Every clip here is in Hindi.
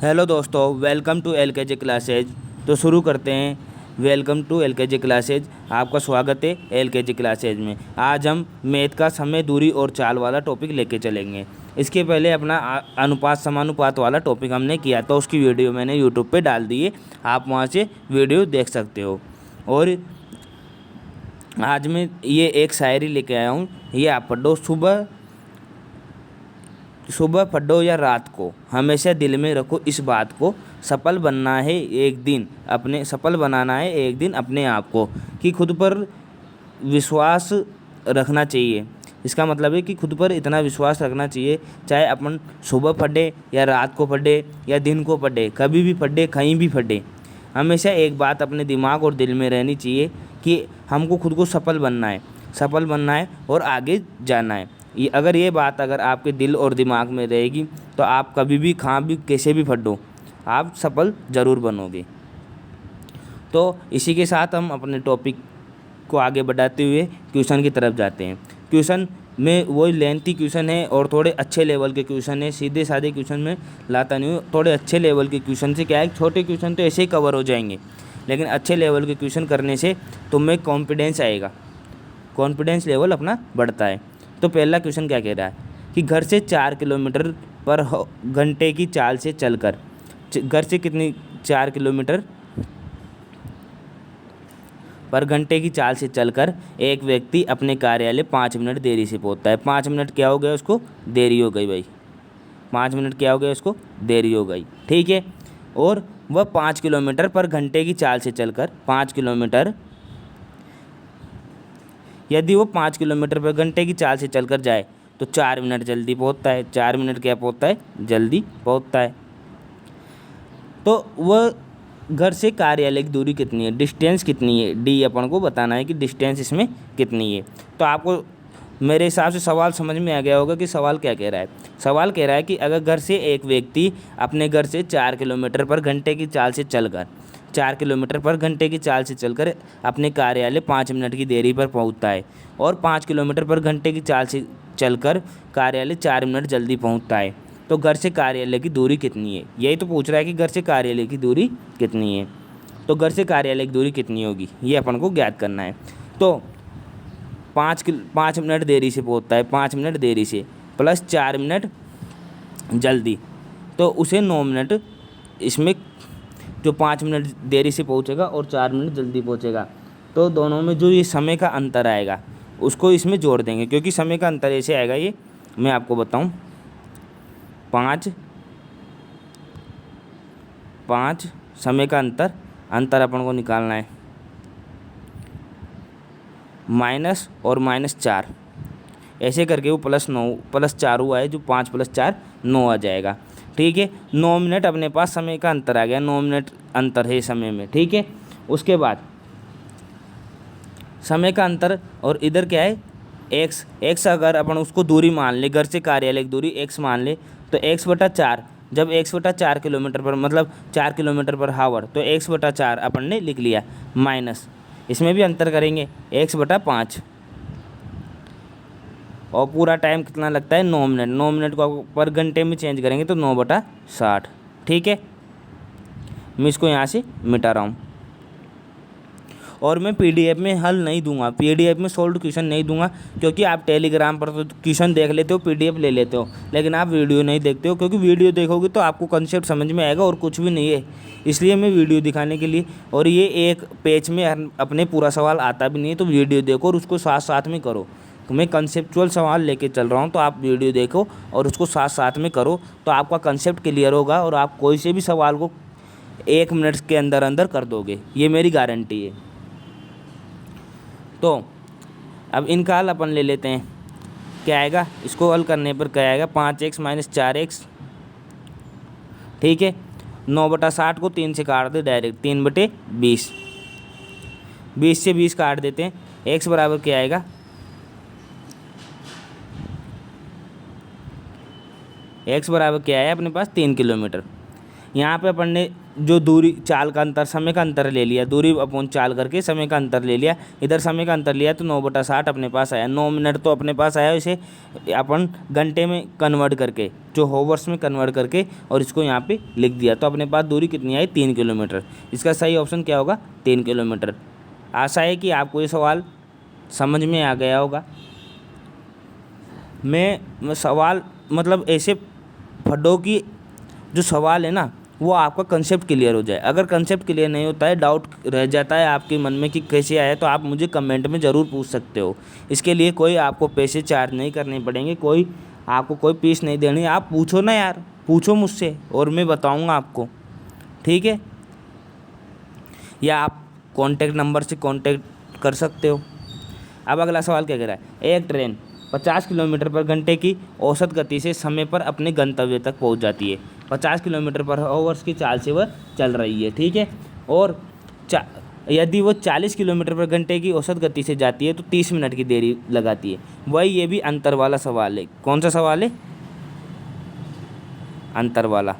हेलो दोस्तों, वेलकम टू एलकेजी क्लासेज। तो शुरू करते हैं। वेलकम टू एलकेजी क्लासेज, आपका स्वागत है एलकेजी क्लासेज में। आज हम मैथ का समय, दूरी और चाल वाला टॉपिक लेके चलेंगे। इसके पहले अपना अनुपात समानुपात वाला टॉपिक हमने किया, तो उसकी वीडियो मैंने यूट्यूब पे डाल दी है, आप वहाँ से वीडियो देख सकते हो। और आज मैं ये एक शायरी लेके आया हूँ, ये आप पढ़ो। सुबह पढ़ो या रात को, हमेशा दिल में रखो इस बात को, सफल बनाना है एक दिन अपने आप को, कि खुद पर विश्वास रखना चाहिए। इसका मतलब है कि खुद पर इतना विश्वास रखना चाहिए, चाहे अपन सुबह पढ़े या रात को पढ़े या दिन को पढ़े, कभी भी पढ़े, कहीं भी पढ़े। हमेशा एक बात अपने दिमाग और दिल में रहनी चाहिए कि हमको खुद को सफल बनना है और आगे जाना है। अगर ये बात अगर आपके दिल और दिमाग में रहेगी तो आप कभी भी, कहाँ भी, कैसे भी पढ़ो, आप सफल ज़रूर बनोगे। तो इसी के साथ हम अपने टॉपिक को आगे बढ़ाते हुए क्वेश्चन की तरफ जाते हैं। क्वेश्चन में वही लेंथी क्वेश्चन है और थोड़े अच्छे लेवल के क्वेश्चन है, सीधे साधे क्वेश्चन में लाता नहीं हूँ। थोड़े अच्छे लेवल के क्वेश्चन से क्या है, छोटे क्वेश्चन तो ऐसे ही कवर हो जाएंगे, लेकिन अच्छे लेवल के क्वेश्चन करने से तुम्हें कॉन्फिडेंस आएगा, कॉन्फिडेंस लेवल अपना बढ़ता है। तो पहला क्वेश्चन क्या कह रहा है कि घर से 4 किलोमीटर पर घंटे की चाल से चलकर, घर से कितनी 4 किलोमीटर पर घंटे की चाल से चलकर एक व्यक्ति अपने कार्यालय 5 मिनट देरी से पहुंचता है। 5 मिनट क्या हो गया उसको, देरी हो गई भाई। 5 मिनट क्या हो गया उसको, देरी हो गई, ठीक है। और वह 5 किलोमीटर पर घंटे की चाल से चलकर 5 किलोमीटर, यदि वो 5 किलोमीटर पर घंटे की चाल से चलकर जाए तो 4 मिनट जल्दी पहुंचता है। 4 मिनट क्या पहुंचता है, जल्दी पहुंचता है। तो वह घर से कार्यालय की दूरी कितनी है, डिस्टेंस कितनी है, डी अपन को बताना है कि डिस्टेंस इसमें कितनी है। तो आपको मेरे हिसाब से सवाल समझ में आ गया होगा कि सवाल क्या कह रहा है। सवाल कह रहा है कि अगर घर से एक व्यक्ति अपने घर से 4 किलोमीटर पर घंटे की चाल से चलकर 4 किलोमीटर पर घंटे की चाल से चलकर अपने कार्यालय 5 मिनट की देरी पर पहुंचता है, और 5 किलोमीटर पर घंटे की चाल से चलकर कार्यालय 4 मिनट जल्दी पहुंचता है, तो घर से कार्यालय की दूरी कितनी है। यही तो पूछ रहा है कि घर से कार्यालय की दूरी कितनी है। तो घर से कार्यालय की दूरी कितनी होगी, ये अपन को ज्ञात करना है। तो 5 मिनट देरी से पहुंचता है, 5 मिनट देरी से प्लस 4 मिनट जल्दी, तो उसे 9 मिनट, इसमें जो 5 मिनट देरी से पहुंचेगा और 4 मिनट जल्दी पहुंचेगा, तो दोनों में जो ये समय का अंतर आएगा उसको इसमें जोड़ देंगे, क्योंकि समय का अंतर ऐसे आएगा, ये मैं आपको बताऊं। 5 समय का अंतर अपन को निकालना है, माइनस और -4, ऐसे करके वो +4 हुआ है, जो 5 + 4 9 आ जाएगा, ठीक है। 9 मिनट अपने पास समय का अंतर आ गया, 9 मिनट अंतर है समय में, ठीक है। उसके बाद समय का अंतर, और इधर क्या है, x अगर अपन उसको दूरी मान ले, घर से कार्यालय की दूरी x मान ले, तो x/4, जब x/4 किलोमीटर पर, मतलब 4 किलोमीटर पर हावर, तो x/4 अपन ने लिख लिया, माइनस इसमें भी अंतर करेंगे x/5, और पूरा टाइम कितना लगता है, 9 मिनट। 9 मिनट को पर घंटे में चेंज करेंगे तो 9/60, ठीक है। मैं इसको यहाँ से मिटा रहा हूँ, और मैं पीडीएफ में हल नहीं दूंगा, पीडीएफ में सोल्व क्वेश्चन नहीं दूंगा, क्योंकि आप टेलीग्राम पर तो क्वेश्चन देख लेते हो, पीडीएफ ले लेते हो, लेकिन आप वीडियो नहीं देखते हो, क्योंकि वीडियो देखोगे तो आपको कंसेप्ट समझ में आएगा और कुछ भी नहीं है। इसलिए मैं वीडियो दिखाने के लिए, और ये एक पेज में अपने पूरा सवाल आता भी नहीं है, तो वीडियो देखो और उसको साथ साथ में करो। मैं कंसेप्चुअल सवाल लेके चल रहा हूँ, तो आप वीडियो देखो और उसको साथ साथ में करो, तो आपका कंसेप्ट क्लियर होगा और आप कोई से भी सवाल को 1 मिनट के अंदर अंदर कर दोगे, ये मेरी गारंटी है। तो अब इनका हल अपन ले लेते हैं, क्या आएगा, इसको हल करने पर क्या आएगा, 5x - 4x, ठीक है। 9/60 को 3 से काट दे डायरेक्ट, 3/20, 20 से 20 काट देते हैं, x बराबर क्या आएगा, x बराबर क्या है अपने पास, 3 किलोमीटर। यहाँ पे अपन ने जो दूरी चाल का अंतर, समय का अंतर ले लिया, दूरी अपॉन चाल करके समय का अंतर ले लिया, इधर समय का अंतर लिया तो 9/60 अपने पास आया। 9 मिनट तो अपने पास आया, इसे अपन घंटे में कन्वर्ट करके, जो होवर्स में कन्वर्ट करके और इसको यहाँ पे लिख दिया, तो अपने पास दूरी कितनी आई? 3 किलोमीटर। इसका सही ऑप्शन क्या होगा? 3 किलोमीटर। आशा है कि आपको ये सवाल समझ में आ गया होगा। मैं सवाल मतलब ऐसे फड्डों की जो सवाल है ना, वो आपका कंसेप्ट क्लियर हो जाए। अगर कंसेप्ट क्लियर नहीं होता है, डाउट रह जाता है आपके मन में कि कैसे आया, तो आप मुझे कमेंट में ज़रूर पूछ सकते हो। इसके लिए कोई आपको पैसे चार्ज नहीं करने पड़ेंगे, कोई आपको कोई फीस नहीं देनी। आप पूछो ना यार, पूछो मुझसे और मैं बताऊँगा आपको, ठीक है? या आप कॉन्टैक्ट नंबर से कॉन्टैक्ट कर सकते हो। अब अगला सवाल क्या कह रहा है? एक ट्रेन 50 किलोमीटर पर घंटे की औसत गति से समय पर अपने गंतव्य तक पहुंच जाती है। 50 किलोमीटर पर आवर्स की चाल से वह चल रही है, ठीक है? और यदि वो 40 किलोमीटर पर घंटे की औसत गति से जाती है तो 30 मिनट की देरी लगाती है। वही ये भी अंतर वाला सवाल है। कौन सा सवाल है? अंतर वाला।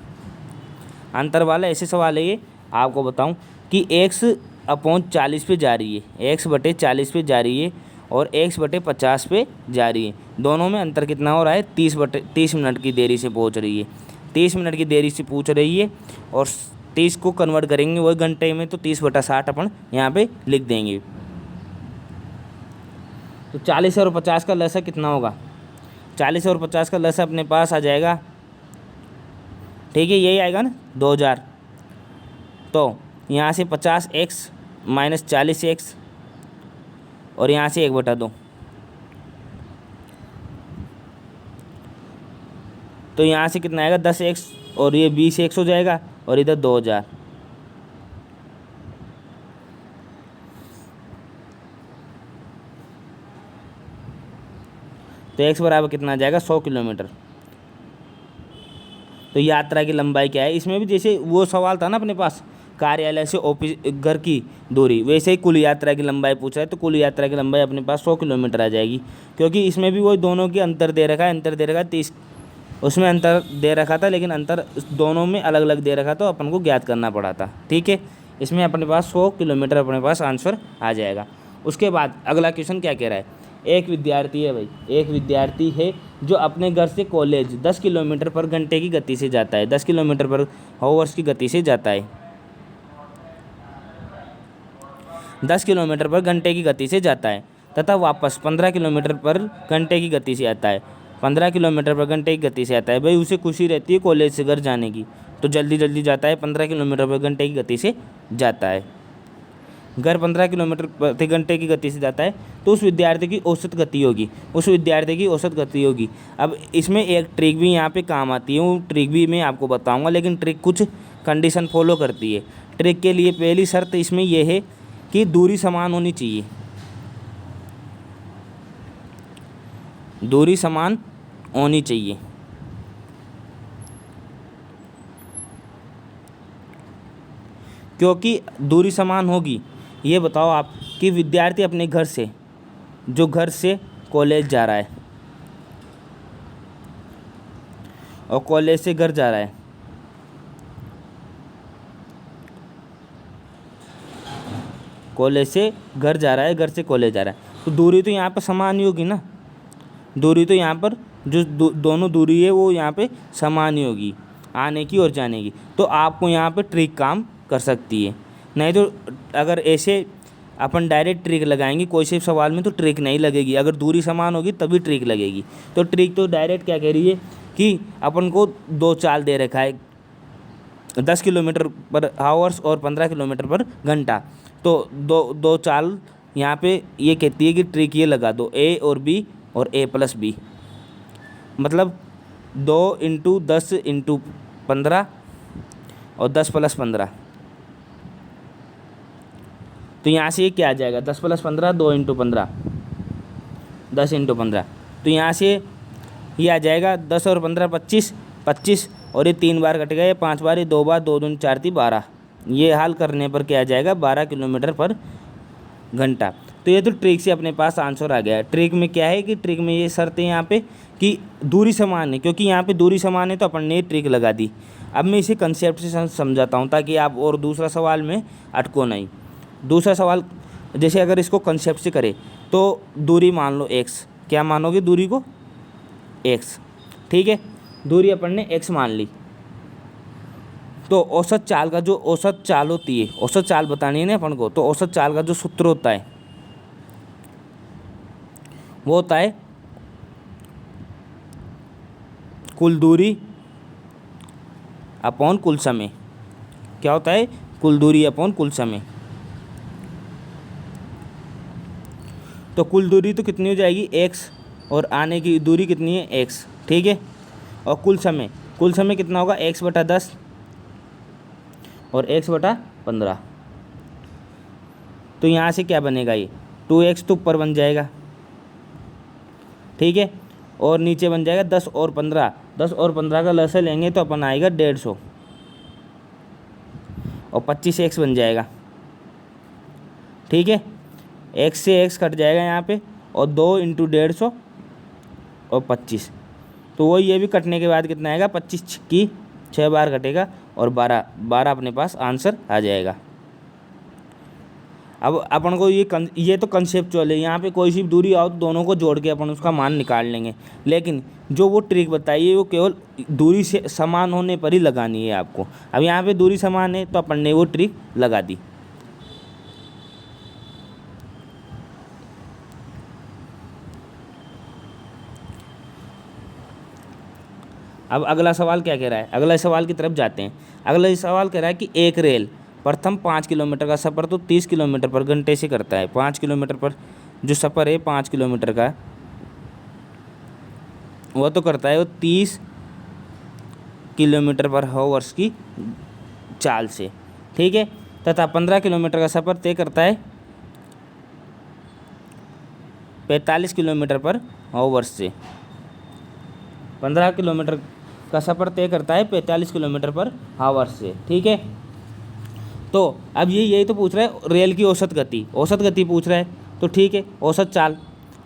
अंतर वाला ऐसे सवाल है ये, आपको बताऊं कि x/40 पे जा रही है, x/40 पे जा रही है और x/50 पे जा रही है। दोनों में अंतर कितना हो रहा है? 30 मिनट की देरी से पहुंच रही है। 30 मिनट की देरी से पूछ रही है और 30 को कन्वर्ट करेंगे वही घंटे में, तो 30/60 अपन यहाँ पे लिख देंगे। तो 40 और 50 का लसा कितना होगा? 40 और 50 का लसा अपने पास आ जाएगा, ठीक है, यही आएगा ना, 2000। तो यहाँ से 50x माइनस 40x और यहाँ से 1/2, तो यहाँ से कितना आएगा? 10x और ये 20x हो जाएगा और इधर 2000। तो x बराबर कितना आ जाएगा? 100 किलोमीटर। तो यात्रा की लंबाई क्या है? इसमें भी जैसे वो सवाल था ना अपने पास कार्यालय से ऑफिस घर की दूरी, वैसे ही कुल यात्रा की लंबाई पूछ रहा है, तो कुल यात्रा की लंबाई अपने पास 100 किलोमीटर आ जाएगी। क्योंकि इसमें भी वही दोनों की अंतर दे रखा है, अंतर दे रखा है 30, उसमें अंतर दे रखा था लेकिन अंतर दोनों में अलग अलग दे रखा, तो अपन को ज्ञात करना पड़ा था, ठीक है? इसमें अपने पास 100 किलोमीटर अपने पास आंसर आ जाएगा। उसके बाद अगला क्वेश्चन क्या कह रहा है? एक विद्यार्थी है भाई, एक विद्यार्थी है जो अपने घर से कॉलेज 10 किलोमीटर पर घंटे की गति से जाता है, 10 किलोमीटर पर हावर्स की गति से जाता है, 10 किलोमीटर पर घंटे की गति से जाता है तथा वापस 15 किलोमीटर पर घंटे की गति से आता है। 15 किलोमीटर पर घंटे की गति से आता है। भाई उसे खुशी रहती है कॉलेज से घर जाने की, तो जल्दी जल्दी जाता है, 15 किलोमीटर पर घंटे की गति से जाता है। घर 15 किलोमीटर प्रति घंटे की गति से जाता है, तो उस विद्यार्थी की औसत गति होगी, उस विद्यार्थी की औसत गति होगी। अब इसमें एक ट्रिक भी यहाँ पे काम आती है, वो ट्रिक भी मैं आपको बताऊँगा, लेकिन ट्रिक कुछ कंडीशन फॉलो करती है। ट्रिक के लिए पहली शर्त इसमें यह है कि दूरी समान होनी चाहिए, दूरी समान होनी चाहिए। क्योंकि दूरी समान होगी, ये बताओ आप कि विद्यार्थी अपने घर से, जो घर से कॉलेज जा रहा है और कॉलेज से घर जा रहा है, कॉलेज से घर जा रहा है, घर से कॉलेज जा रहा है, तो दूरी तो यहाँ पर समान ही होगी ना। दूरी तो यहाँ पर जो दोनों दूरी है वो यहाँ पे समान ही होगी, आने की और जाने की। तो आपको यहाँ पे ट्रिक काम कर सकती है। नहीं तो अगर ऐसे अपन डायरेक्ट ट्रिक लगाएंगे कोई से सवाल में, तो ट्रिक नहीं लगेगी। अगर दूरी समान होगी तभी ट्रिक लगेगी। तो ट्रिक तो डायरेक्ट क्या कह रही है कि अपन को दो चाल दे रखा है, 10 किलोमीटर पर आवर्स और 15 किलोमीटर पर घंटा। तो दो चाल यहाँ पे ये कहती है कि ट्रिक ये लगा दो, ए और बी और a + b, मतलब 2 × 10 × 15 और 10 + 15। तो यहाँ से ये क्या आ जाएगा? 10 + 15, 2 × 15, 10 × 15। तो यहाँ से ये आ जाएगा 10 और 15 25, 25 और ये 3 बार कट गया, 5 बार, ये 2 बार, 2 दूनी 4 × 12। ये हाल करने पर क्या आ जाएगा? 12 किलोमीटर पर घंटा। तो ये तो ट्रिक से अपने पास आंसर आ गया। ट्रिक में क्या है कि ट्रिक में ये शर्त है यहाँ पे कि दूरी समान है, क्योंकि यहाँ पे दूरी समान है तो अपन ने ट्रिक लगा दी। अब मैं इसे कंसेप्ट से समझाता हूँ ताकि आप और दूसरा सवाल में अटको नहीं। दूसरा सवाल जैसे अगर इसको कंसेप्ट से करें तो दूरी मान लो x, क्या मानोगे दूरी को? x, ठीक है। दूरी अपन ने x मान ली, तो औसत चाल का जो औसत चाल होती है, औसत चाल बतानी है ना अपन को, तो औसत चाल का जो सूत्र होता है वो होता है कुल दूरी अपॉन कुल समय। क्या होता है? कुल दूरी अपॉन कुल समय। तो कुल दूरी तो कितनी हो जाएगी? x, और आने की दूरी कितनी है? x, ठीक है। और कुल समय कितना होगा? x/10 और x/15। तो यहाँ से क्या बनेगा? ये 2x तो ऊपर बन जाएगा, ठीक है, और नीचे बन जाएगा 10 और 15। 10 और 15 का लसा लेंगे तो अपन आएगा 150, और 25x बन जाएगा, ठीक है। x से x कट जाएगा यहाँ पे, और 2 × 150 और 25, तो वो ये भी कटने के बाद कितना आएगा? 25 की 6 बार कटेगा और 12 अपने पास आंसर आ जाएगा। अब अपन को ये तो कंसेप्चुअल है, यहाँ पे कोई सी दूरी आओ तो दोनों को जोड़ के अपन उसका मान निकाल लेंगे, लेकिन जो वो ट्रिक बताइए वो केवल दूरी से समान होने पर ही लगानी है आपको। अब यहाँ पे दूरी समान है तो अपन ने वो ट्रिक लगा दी। अब अगला सवाल क्या कह रहा है? अगला सवाल की तरफ जाते हैं। अगला सवाल कह रहा है कि एक रेल प्रथम 5 किलोमीटर का सफ़र तो 30 किलोमीटर पर घंटे से करता है। 5 किलोमीटर पर जो सफ़र है 5 किलोमीटर का, वो तो करता है वो 30 किलोमीटर पर आवर्स की चाल से, ठीक है, तथा 15 किलोमीटर का सफ़र तय करता है 45 किलोमीटर पर आवर्स से। 15 किलोमीटर का सफ़र तय करता है 45 किलोमीटर पर आवर्स से, ठीक है। तो अब यही तो पूछ रहा है रेल की औसत गति पूछ रहा है, तो ठीक है, औसत चाल।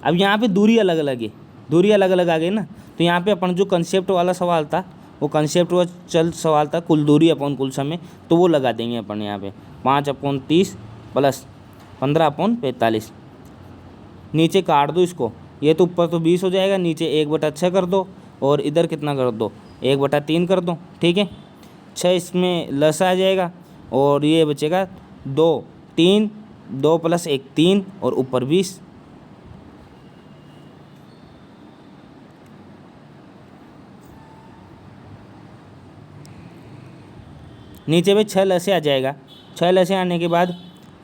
अब यहाँ पे दूरी अलग अलग है, दूरी अलग अलग आ गई ना, तो यहाँ पे अपन जो कंसेप्ट वाला सवाल था वो कंसेप्ट वाला चल सवाल था कुल दूरी अपॉन कुल समय, तो वो लगा देंगे अपन यहाँ पे 5/30 प्लस 15/45। नीचे काट दो इसको, ये तो ऊपर तो 20 हो जाएगा, नीचे 1/6 कर दो और इधर कितना कर दो? 1/3 कर दो, ठीक है। 6 इसमें लस आ जाएगा और ये बचेगा 2, 3, 2 + 1 3 और ऊपर 20। नीचे में 6 लसे आ जाएगा, 6 लसे आने के बाद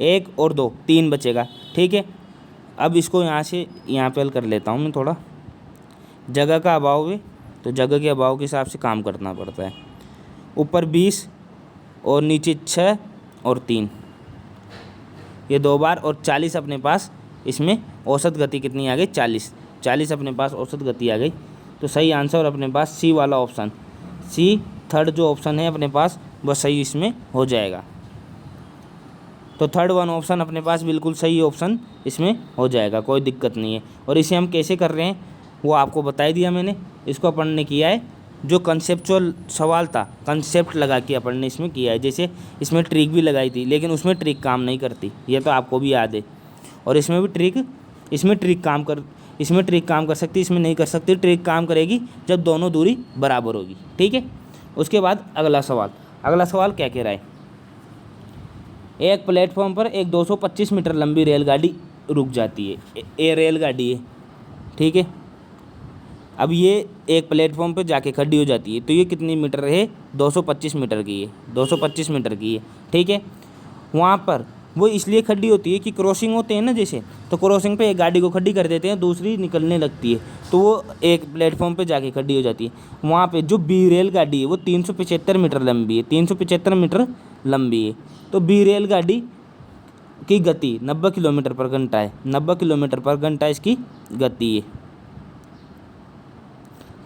1 और 2 3 बचेगा, ठीक है। अब इसको यहाँ से यहाँ पे हल कर लेता हूँ मैं, थोड़ा जगह का अभाव है तो जगह के अभाव के हिसाब से काम करना पड़ता है। ऊपर 20 और नीचे 6 और 3, ये 2 बार, और 40 अपने पास इसमें औसत गति कितनी आ गई? 40 अपने पास औसत गति आ गई। तो सही आंसर अपने पास सी वाला ऑप्शन, सी थर्ड जो ऑप्शन है अपने पास वह सही इसमें हो जाएगा। तो थर्ड वन ऑप्शन अपने पास बिल्कुल सही ऑप्शन इसमें हो जाएगा, कोई दिक्कत नहीं है। और इसे हम कैसे कर रहे हैं वो आपको बता ही दिया मैंने। इसको अपन ने किया है जो कंसेप्चुअल सवाल था, कंसेप्ट लगा के अपन ने इसमें किया है। जैसे इसमें ट्रिक भी लगाई थी लेकिन उसमें ट्रिक काम नहीं करती, ये तो आपको भी याद है। और इसमें भी इसमें ट्रिक काम कर सकती, इसमें नहीं कर सकती। ट्रिक काम करेगी जब दोनों दूरी बराबर होगी, ठीक है। उसके बाद अगला सवाल क्या कह रहा है? एक प्लेटफॉर्म पर एक 225 मीटर लंबी रेलगाड़ी रुक जाती है। ये रेलगाड़ी है, ठीक है। अब ये एक प्लेटफॉर्म पे जाके खड़ी हो जाती है, तो ये कितनी मीटर है? 225 मीटर की है, 225 मीटर की है, ठीक है। वहाँ पर वो इसलिए खड़ी होती है कि क्रॉसिंग होते हैं ना, जैसे तो क्रॉसिंग पे एक गाड़ी को खड़ी कर देते हैं, दूसरी निकलने लगती है, तो वो एक प्लेटफॉर्म पे जाके खड़ी हो जाती है। वहाँ पे जो बी रेल गाड़ी है वो 375 मीटर लंबी है, 375 मीटर लंबी है। तो बी रेल गाड़ी की गति 90 किलोमीटर पर घंटा है, 90 किलोमीटर पर घंटा इसकी गति है,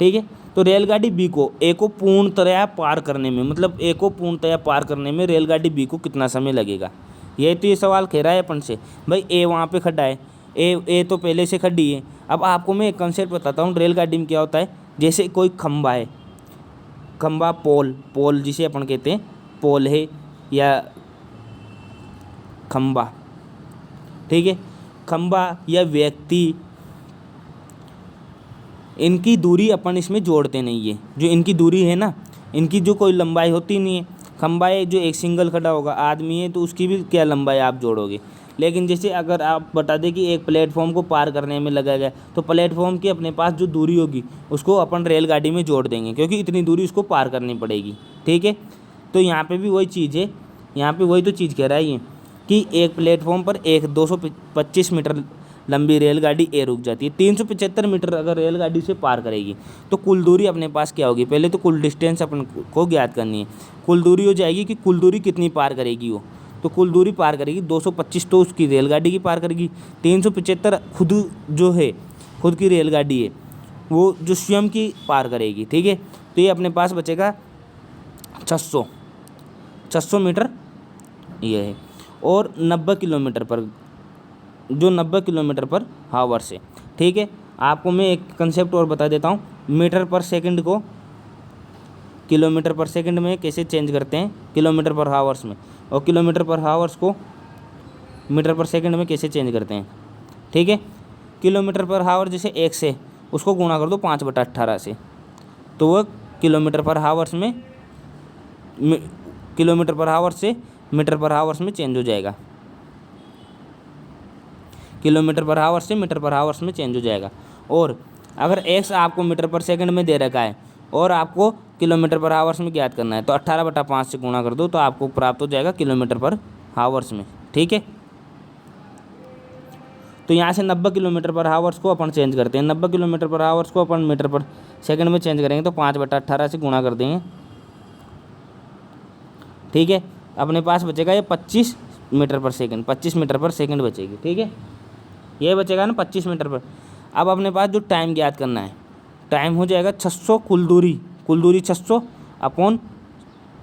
ठीक है। तो रेलगाड़ी बी को ए को पूर्णतया पार करने में, मतलब ए को पूर्णतया पार करने में रेलगाड़ी बी को कितना समय लगेगा? ये तो ये सवाल कह रहा है अपन से। भाई ए वहाँ पे खड़ा है, ए तो पहले से खड़ी है। अब आपको मैं एक कंसेप्ट बताता हूँ रेलगाड़ी में क्या होता है। जैसे कोई खंबा है, खंबा पोल जिसे अपन कहते हैं, पोल है या खंबा, ठीक है। खंबा या व्यक्ति, इनकी दूरी अपन इसमें जोड़ते नहीं है। जो इनकी दूरी है ना, इनकी जो कोई लंबाई होती नहीं है। खंबा है जो एक सिंगल खड़ा होगा, आदमी है तो उसकी भी क्या लंबाई आप जोड़ोगे। लेकिन जैसे अगर आप बता दें कि एक प्लेटफॉर्म को पार करने में लगा गया, तो प्लेटफॉर्म की अपने पास जो दूरी होगी उसको अपन रेलगाड़ी में जोड़ देंगे, क्योंकि इतनी दूरी उसको पार करनी पड़ेगी, ठीक है। तो यहाँ पे भी वही चीज़ है, यहाँ पे वही तो चीज़ कह रहा है ये कि एक प्लेटफॉर्म पर एक 225 मीटर लंबी रेलगाड़ी ए रुक जाती है। 375 मीटर अगर रेलगाड़ी से पार करेगी तो कुल दूरी अपने पास क्या होगी। पहले तो कुल डिस्टेंस अपन को ज्ञात करनी है। कुल दूरी हो जाएगी कि कुल दूरी कितनी पार करेगी वो, तो कुल दूरी पार करेगी 225 तो उसकी रेलगाड़ी की पार करेगी। 375 खुद जो है, खुद की रेलगाड़ी है वो जो स्वयं की पार करेगी, ठीक है। तो ये अपने पास बचेगा 600 मीटर ये है। और 90 किलोमीटर पर, जो 90 किलोमीटर पर हावर से, ठीक है। आपको मैं एक कंसेप्ट और बता देता हूँ। मीटर पर सेकंड को किलोमीटर पर सेकंड में कैसे चेंज करते हैं, किलोमीटर पर हावर्स में, और किलोमीटर पर हावर्स को मीटर पर सेकंड में कैसे चेंज करते हैं, ठीक है। किलोमीटर पर हावर जैसे 1 से उसको गुणा कर दो 5/18 से, तो वह किलोमीटर पर हावर्स में, किलोमीटर पर हावर से मीटर पर हावर्स में चेंज हो जाएगा। किलोमीटर पर हावर से मीटर पर हावर्स में चेंज हो जाएगा। और अगर x आपको मीटर पर सेकंड में दे रखा है और आपको किलोमीटर पर हावर्स में ज्ञात करना है, तो 18/5 से गुणा कर दो तो आपको प्राप्त हो जाएगा किलोमीटर पर हावर्स में, ठीक है। तो यहाँ से 90 किलोमीटर पर हावर्स को अपन चेंज करते हैं। 90 किलोमीटर पर हावर्स को अपन मीटर पर सेकंड में चेंज करेंगे तो 5/18 से गुणा कर देंगे, ठीक है। अपने पास बचेगा ये 25 मीटर पर सेकंड, 25 मीटर पर सेकंड बचेगी, ठीक है। ये बचेगा ना 25 मीटर पर। अब अपने पास जो टाइम ज्ञात करना है, टाइम हो जाएगा 600 कुल दूरी 600 अपॉन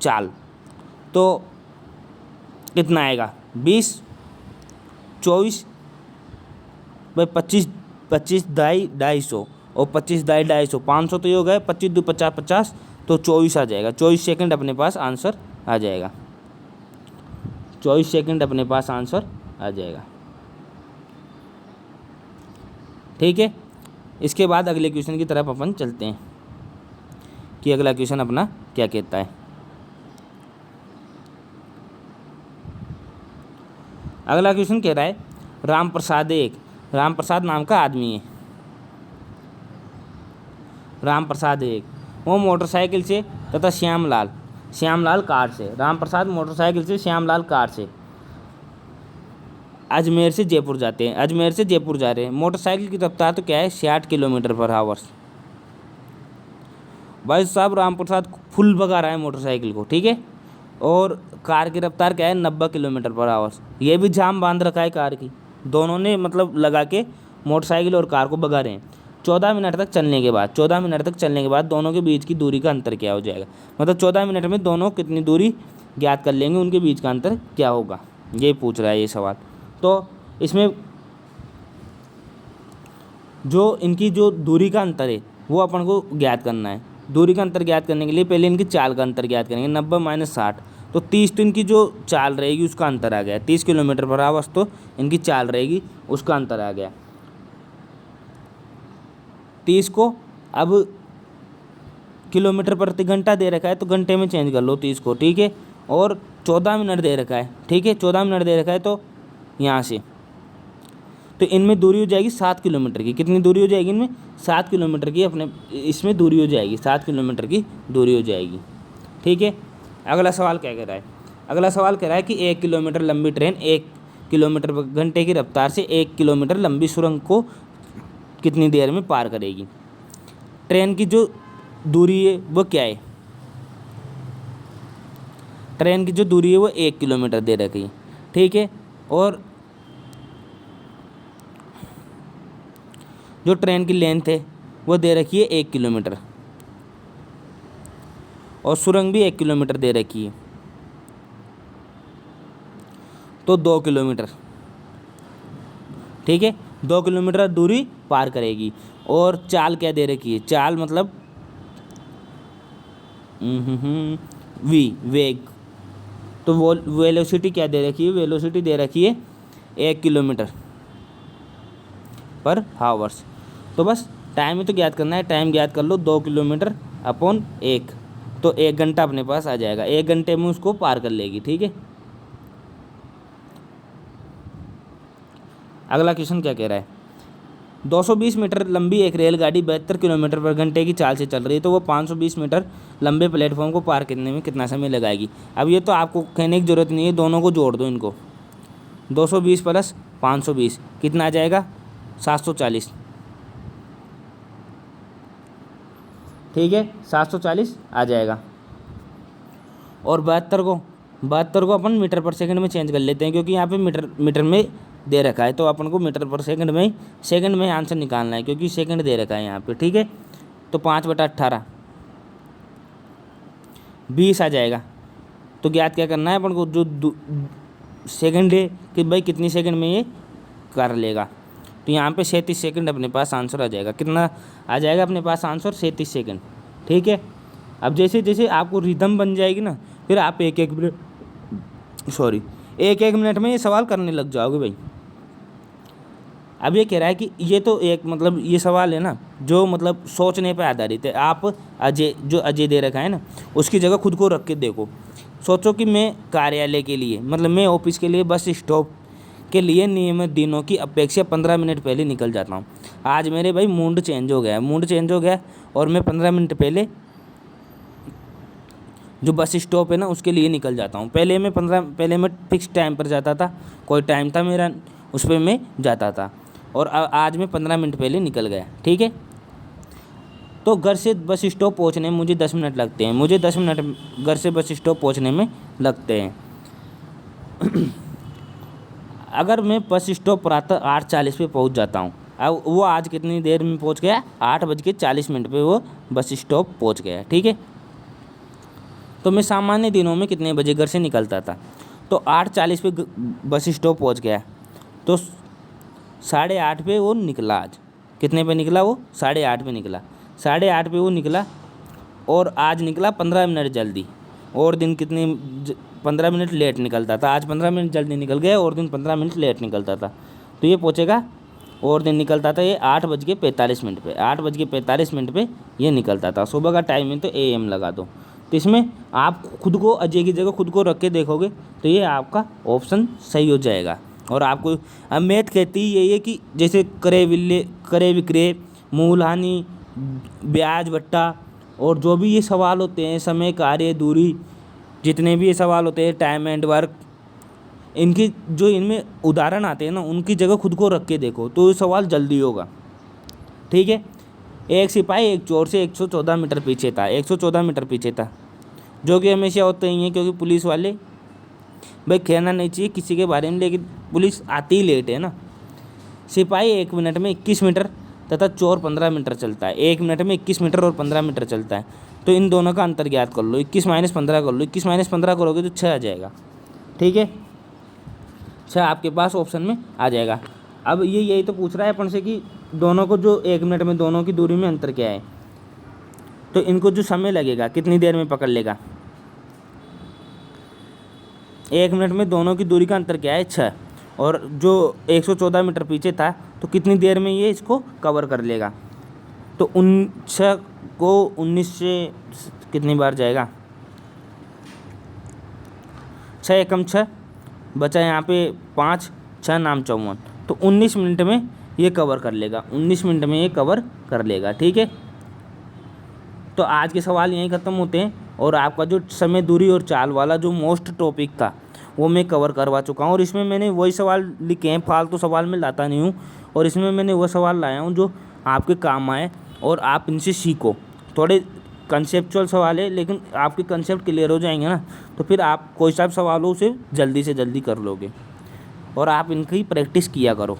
चाल, तो कितना आएगा 20, 24 भाई 25 दाई 250 और 25 दाई 250, 500 तो ये हो गए, 25 2 50 50, तो 24 आ जाएगा। 24 सेकंड अपने पास आंसर आ जाएगा। 24 सेकंड अपने पास आंसर आ जाएगा, ठीक है। इसके बाद अगले क्वेश्चन की तरफ अपन चलते हैं कि अगला क्वेश्चन अपना क्या कहता है। अगला क्वेश्चन कह रहा है राम प्रसाद नाम का आदमी है। राम प्रसाद एक, वो मोटरसाइकिल से तथा श्यामलाल कार से, राम प्रसाद मोटरसाइकिल से, श्यामलाल कार से अजमेर से जयपुर जाते हैं। अजमेर से जयपुर जा रहे हैं। मोटरसाइकिल की रफ्तार तो क्या है 60 किलोमीटर पर हावर्स। भाई साहब राम प्रसाद फुल भगा रहा है मोटरसाइकिल को, ठीक है। और कार की रफ्तार क्या है 90 किलोमीटर पर हावर्स। ये भी जाम बांध रखा है कार की, दोनों ने मतलब लगा के मोटरसाइकिल और कार को भगा रहे हैं। 14 मिनट तक चलने के बाद दोनों के बीच की दूरी का अंतर क्या हो जाएगा। मतलब 14 मिनट में दोनों कितनी दूरी ज्ञात कर लेंगे, उनके बीच का अंतर क्या होगा, ये पूछ रहा है ये सवाल। तो इसमें जो इनकी जो दूरी का अंतर है वो अपन को ज्ञात करना है। दूरी का अंतर ज्ञात करने के लिए पहले इनकी चाल का अंतर ज्ञात करेंगे। 90 - 60 तो 30, तो इनकी जो चाल रहेगी उसका अंतर आ गया। 30 किलोमीटर पर आवर्स तो इनकी चाल रहेगी, उसका अंतर आ गया। 30 को अब किलोमीटर प्रति घंटा दे रखा है तो घंटे में चेंज कर लो 30 को, ठीक है। और 14 मिनट दे रखा है, ठीक है। 14 मिनट दे रखा है तो यहाँ से तो इनमें दूरी हो जाएगी 7 किलोमीटर की। कितनी दूरी हो जाएगी इनमें 7 किलोमीटर की, अपने इसमें दूरी हो जाएगी 7 किलोमीटर की दूरी हो जाएगी, ठीक है। अगला सवाल क्या कह रहा है। अगला सवाल कह रहा है कि 1 किलोमीटर लंबी ट्रेन 1 किलोमीटर घंटे की रफ्तार से 1 किलोमीटर लंबी सुरंग को कितनी देर में पार करेगी। ट्रेन की जो दूरी है वो क्या है, ट्रेन की जो दूरी है वो 1 किलोमीटर दे रखी है, ठीक है। और जो ट्रेन की लेंथ है वो दे रखी है 1 किलोमीटर, और सुरंग भी 1 किलोमीटर दे रखी है, तो 2 किलोमीटर, ठीक है। 2 किलोमीटर दूरी पार करेगी। और चाल क्या दे रखी है, चाल मतलब वेग। तो वो वेलोसिटी क्या दे रखी है, वेलोसिटी दे रखी है 1 किलोमीटर पर हावर्स। तो बस टाइम ही तो ज्ञात करना है, टाइम ज्ञात कर लो 2 किलोमीटर अपॉन 1, तो 1 घंटा अपने पास आ जाएगा, 1 घंटे में उसको पार कर लेगी। ठीक है, अगला क्वेश्चन क्या कह रहा है, 220 मीटर लंबी एक रेलगाड़ी 72 किलोमीटर पर घंटे की चाल से चल रही है, तो वो 520 मीटर लंबे प्लेटफॉर्म को पार करने में कितना समय लगाएगी। अब ये तो आपको कहने की ज़रूरत नहीं है, दोनों को जोड़ दो इनको, 220 प्लस 520 कितना आ जाएगा, 740। ठीक है, 740 आ जाएगा। और 72 को अपन मीटर पर सेकंड में चेंज कर लेते हैं, क्योंकि यहाँ पे मीटर में दे रखा है, तो अपन को मीटर पर सेकंड में आंसर निकालना है, क्योंकि सेकंड दे रखा है यहाँ पे। ठीक है, तो 5/18 20 आ जाएगा। तो ज्ञात क्या करना है अपन को, जो सेकंड है कि भाई कितनी सेकंड में ये कर लेगा। तो यहाँ पे 37 सेकंड अपने पास आंसर आ जाएगा। कितना आ जाएगा अपने पास आंसर, 37 सेकंड। ठीक है, अब जैसे जैसे आपको रिदम बन जाएगी ना, फिर आप एक एक मिनट में ये सवाल करने लग जाओगे भाई। अब ये कह रहा है कि ये तो एक मतलब ये सवाल है ना जो मतलब सोचने पे आधारित है। आप अजय दे रखा है ना, उसकी जगह खुद को रख के देखो। सोचो कि मैं कार्यालय के लिए मतलब मैं ऑफिस के लिए बस स्टॉप के लिए नियमित दिनों की अपेक्षा 15 मिनट पहले निकल जाता हूँ। आज मेरे भाई मूड चेंज हो गया और मैं 15 मिनट पहले जो बस स्टॉप है ना उसके लिए निकल जाता हूँ। पहले मैं फिक्स टाइम पर जाता था, कोई टाइम था मेरा उस पर मैं जाता था, और आज मैं 15 मिनट पहले निकल गया। ठीक है, तो घर से बस स्टॉप पहुँचने में मुझे 10 मिनट लगते हैं, मुझे 10 मिनट घर से बस स्टॉप पहुँचने में लगते हैं। अगर मैं बस स्टॉप प्रातः 8:40 पे पहुँच जाता हूँ, अब वो आज कितनी देर में पहुँच गया, 8:40 पे वो बस स्टॉप पहुँच गया। ठीक है, तो मैं सामान्य दिनों में कितने बजे घर से निकलता था, तो 8:40 पे बस स्टॉप पहुँच गया, तो 8:30 पे वो निकला। आज कितने पे निकला, वो 8:30 पे निकला, 8:30 पे वो निकला और आज निकला 15 मिनट जल्दी। और दिन कितने 15 मिनट लेट निकलता था, आज 15 मिनट जल्दी निकल गया और दिन 15 मिनट लेट निकलता था, तो ये पहुँचेगा। और दिन निकलता था ये 8:45 पे, 8:45 पे ये निकलता था। सुबह का टाइम है तो AM लगा दो। तो इसमें आप खुद को अजय की जगह खुद को रख के देखोगे तो ये आपका ऑप्शन सही हो जाएगा। और आपको अब मैथ कहती यही है कि जैसे क्रय विक्रय, मूल हानि, ब्याज भत्ता और जो भी ये सवाल होते हैं, समय, कार्य, दूरी, जितने भी ये सवाल होते हैं, टाइम एंड वर्क, इनकी जो इनमें उदाहरण आते हैं ना उनकी जगह खुद को रख के देखो तो ये सवाल जल्दी होगा। ठीक है, एक सिपाही एक चोर से 114 मीटर पीछे था, 114 मीटर पीछे था, जो कि हमेशा होते ही हैं, क्योंकि पुलिस वाले भाई कहना नहीं चाहिए किसी के बारे में, लेकिन पुलिस आती ही लेट है ना। सिपाही 1 मिनट में 21 मीटर तथा चोर 15 मीटर चलता है, 1 मिनट में 21 मीटर और 15 मीटर चलता है, तो इन दोनों का अंतर ज्ञात कर लो। 21 - 15 कर लो, 21 - 15 करोगे तो 6 आ जाएगा। ठीक है, 6 आपके पास ऑप्शन में आ जाएगा। अब यही तो पूछ रहा है अपन से कि दोनों को जो 1 मिनट में दोनों की दूरी में अंतर क्या है, तो इनको जो समय लगेगा कितनी देर में पकड़ लेगा। 1 मिनट में दोनों की दूरी का अंतर क्या है, 6, और जो 114 मीटर पीछे था तो कितनी देर में ये इसको कवर कर लेगा। तो 6 को 19 से कितनी बार जाएगा, 6 एकम 6 बचा यहाँ पे 5, 6 नाम 54, तो 19 मिनट में ये कवर कर लेगा, 19 मिनट में ये कवर कर लेगा। ठीक है, तो आज के सवाल यहीं ख़त्म होते हैं। और आपका जो समय, दूरी और चाल वाला जो मोस्ट टॉपिक था वो मैं कवर करवा चुका हूँ, और इसमें मैंने वही सवाल लिखे हैं, फालतू सवाल मैं लाता नहीं हूँ, और इसमें मैंने वो सवाल लाया हूँ जो आपके काम आए और आप इनसे सीखो। थोड़े कंसेप्चुअल सवाल है, लेकिन आपके कंसेप्ट क्लियर हो जाएंगे ना तो फिर आप कोई सा सवाल हो उसे जल्दी से जल्दी कर लोगे, और आप इनकी प्रैक्टिस किया करो।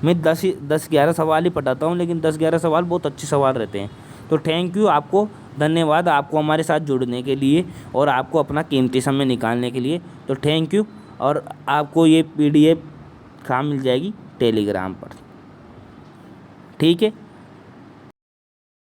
मैं 10-11 सवाल ही पढ़ाता हूँ, लेकिन 10-11 सवाल बहुत अच्छे सवाल रहते हैं। तो थैंक यू, आपको धन्यवाद आपको हमारे साथ जुड़ने के लिए और आपको अपना कीमती समय निकालने के लिए। तो थैंक यू, और आपको ये PDF कहाँ मिल जाएगी, टेलीग्राम पर। ठीक है।